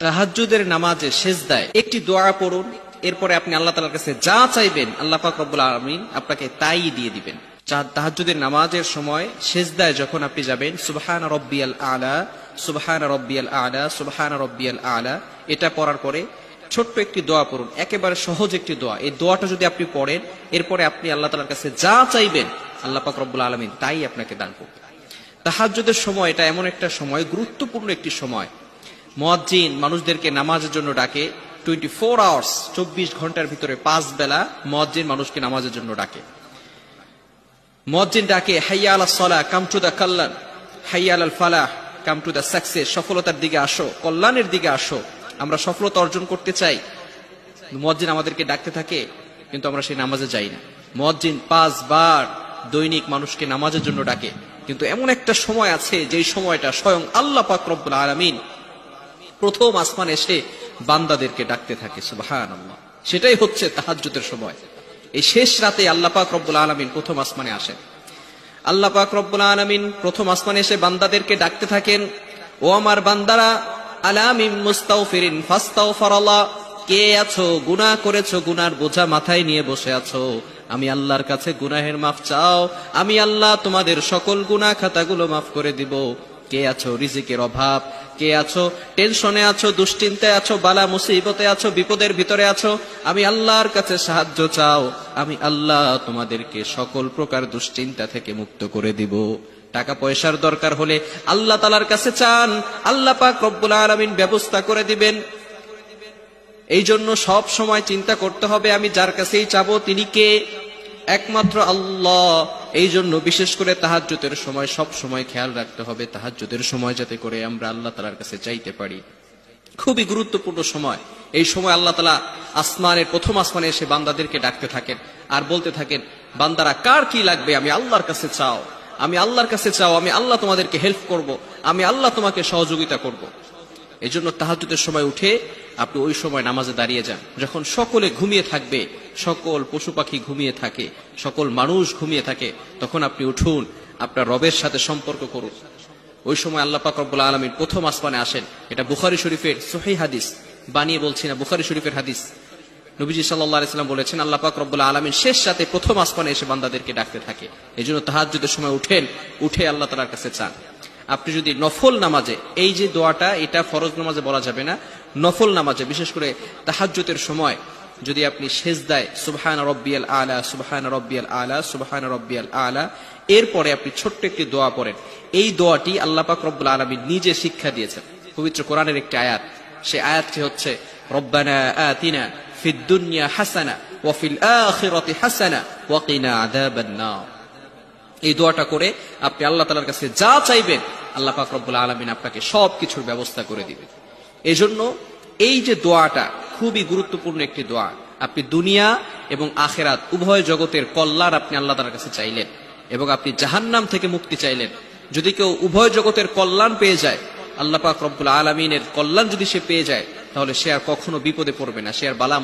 তাহাজ্জুদের নামাজে সেজদায় একটি দোয়া পড়ুন, এরপরে আপনি আল্লাহ তাআলার কাছে যা চাইবেন আল্লাহ পাক রব্বুল আলামিন আপনাকে তাই দিয়ে দিবেন। তাহাজ্জুদের নামাজের সময় সেজদায় যখন আপনি যাবেন, সুবহান রাব্বিয়াল আলা, সুবহান রাব্বিয়াল আলা, সুবহান রাব্বিয়াল আলা, এটা পড়ার পরে ছোট্ট একটি দোয়া পড়ুন, একেবারে সহজ একটি দোয়া। এই দোয়াটা যদি আপনি পড়েন, এরপরে আপনি আল্লাহ তাআলার কাছে যা চাইবেন আল্লাহ পাক রব্বুল আলামিন তাই আপনাকে দান করবেন। তাহাজ্জুদের সময় এটা এমন একটা সময়, গুরুত্বপূর্ণ একটি সময়। মুয়াজ্জিন মানুষদেরকে নামাজের জন্য ডাকে। 24 আওয়ার্স, 24 ঘন্টার ভিতরে 5 বেলা মুয়াজ্জিন মানুষকে নামাজের জন্য ডাকে। মুয়াজ্জিন ডাকে, হাইয়া আলাস সালাহ, কাম টু দা কল্যাণ, হাইয়া আলাল ফালাহ, কাম টু দা সাকসেস, সফলতার দিকে আসো, কল্যাণের দিকে আসো। আমরা সফলতা অর্জন করতে চাই। মুয়াজ্জিন আমাদেরকে ডাকতে থাকে, কিন্তু আমরা সেই নামাজে যাই না। মুয়াজ্জিন 5 বার দৈনিক মানুষকে নামাজের জন্য ডাকে, কিন্তু এমন একটা সময় আছে যেই সময়টা স্বয়ং আল্লাহ পাক রব্বুল আলামিন প্রথম আসমানে এসে বান্দাদেরকে ডাকতে থাকে। সুবহানাল্লাহ, সেটাই হচ্ছে তাহাজ্জুদের সময়। এই শেষ রাতে আল্লাহ পাক রব্বুল আলামিন প্রথম আসমানে আসেন। আল্লাহ পাক রব্বুল আলামিন প্রথম আসমানে এসে বান্দাদেরকে ডাকতে থাকেন, ও আমার বান্দারা, আলা মিন মুস্তাগফিরিন ফাস্তাগফিরাল্লাহ, কে আছো গুনাহ করেছো, গুনার বোঝা মাথায় নিয়ে বসে আছো, আমি আল্লাহর কাছে গুনাহের মাফ চাও, আমি আল্লাহ তোমাদের সকল গুনাহ খাতাগুলো মাফ করে দিব। কে আছো রিজিকের অভাব, কে আছো টেনশনে আছো, দুশ্চিন্তায় আছো, বালা মুসিবতে আছো, বিপদের ভিতরে আছো, আমি আল্লাহর কাছে সাহায্য চাও, আমি আল্লাহ তোমাদেরকে সকল প্রকার দুশ্চিন্তা থেকে মুক্ত করে দিব। টাকা পয়সার দরকার হলে আল্লাহ তাআলার কাছে চান, আল্লাহ পাক রব্বুল আলামিন ব্যবস্থা করে দিবেন। এই জন্য সব সময় চিন্তা করতে হবে, আমি যার কাছেই চাবো তিনি কে? একমাত্র আল্লাহ। এই জন্য বিশেষ করে তাহাজ্জুদের সময় সব সময় খেয়াল রাখতে হবে, তাহাজ্জুদের সময় যাতে করে আমরা আল্লাহ তাআলার কাছে চাইতে পারি। খুবই গুরুত্বপূর্ণ সময়। এই সময় আল্লাহ তাআলা আসমানের প্রথম আসমানে এসে বান্দাদেরকে ডাকতে থাকেন আর বলতে থাকেন, বান্দারা কার কি লাগবে আমি আল্লাহর কাছে চাও, আমি আল্লাহর কাছে চাও, আমি আল্লাহ তোমাদেরকে হেল্প করব, আমি আল্লাহ তোমাকে সহযোগিতা করব। এই জন্য তাহাজ্জুদের সময় উঠে আপনি ওই সময় নামাজে দাঁড়িয়ে যান, যখন সকলে ঘুমিয়ে থাকবে, সকল পশু পাখি ঘুমিয়ে থাকে, সকল মানুষ ঘুমিয়ে থাকে, তখন আপনি উঠুন, আপনার রবের সাথে সম্পর্ক করুন। ওই সময় আল্লাহ পাক রব্বুল আলামিন প্রথম আসমানে আসেন। এটা বুখারী শরীফের সহিহ হাদিস, বানিয়ে বলছি না, বুখারী শরীফের হাদিস। নবীজি সাল্লাল্লাহু আলাইহি ওয়াসাল্লাম বলেছেন, আল্লাহ পাক রব্বুল আলামিন শেষ রাতে প্রথম আসমানে এসে বান্দাদেরকে ডাকতে থাকে। এজন্য তাহাজ্জুদের সময় উঠেন, উঠে আল্লাহ তাআলার কাছে চান। আপনি যদি নফল নামাজে, এই যে দোয়াটা এটা ফরজ নামাজে বলা যাবে না, নফল নামাজে বিশেষ করে তাহাজ্জুদের সময় যদি আপনি সেজদায় সুবহান রাব্বিয়াল আলা, সুবহান রাব্বিয়াল আলা, সুবহান রাব্বিয়াল আলা, এরপরে আপনি ছোট্ট একটি দোয়া পড়েন। এই দোয়াটি আল্লাহ পাক রব্বুল আলামিন নিজে শিক্ষা দিয়েছেন পবিত্র কোরআনের একটি আয়াত। সেই আয়াতটি হচ্ছে, রব্বানা আতিনা ফিদ দুনিয়া হাসানা ওয়া ফিল আখিরাতি হাসানা ওয়া কিনা আযাবান নার। এই দোয়াটা করে আপনি আল্লাহ তাআলার কাছে যা চাইবেন আল্লাহ পাক রব্বুল আলামিন আপনাকে সবকিছুর ব্যবস্থা করে দিবেন। এজন্য এই যে দোয়াটা খুবই গুরুত্বপূর্ণ একটি দোয়া। আপনি দুনিয়া এবং আখিরাত উভয় জগতের কল্যাণ আপনি আল্লাহ তাআলার কাছে চাইলেন এবং আপনি জাহান্নাম থেকে মুক্তি চাইলেন। যদি কেউ উভয় জগতের কল্যাণ পেয়ে যায়, আল্লাহ পাক রব্বুল আলামিনের কল্যাণ যদি সে পেয়ে যায়, তাহলে সে আর কখনো বিপদে পড়বে না, সে আর বালা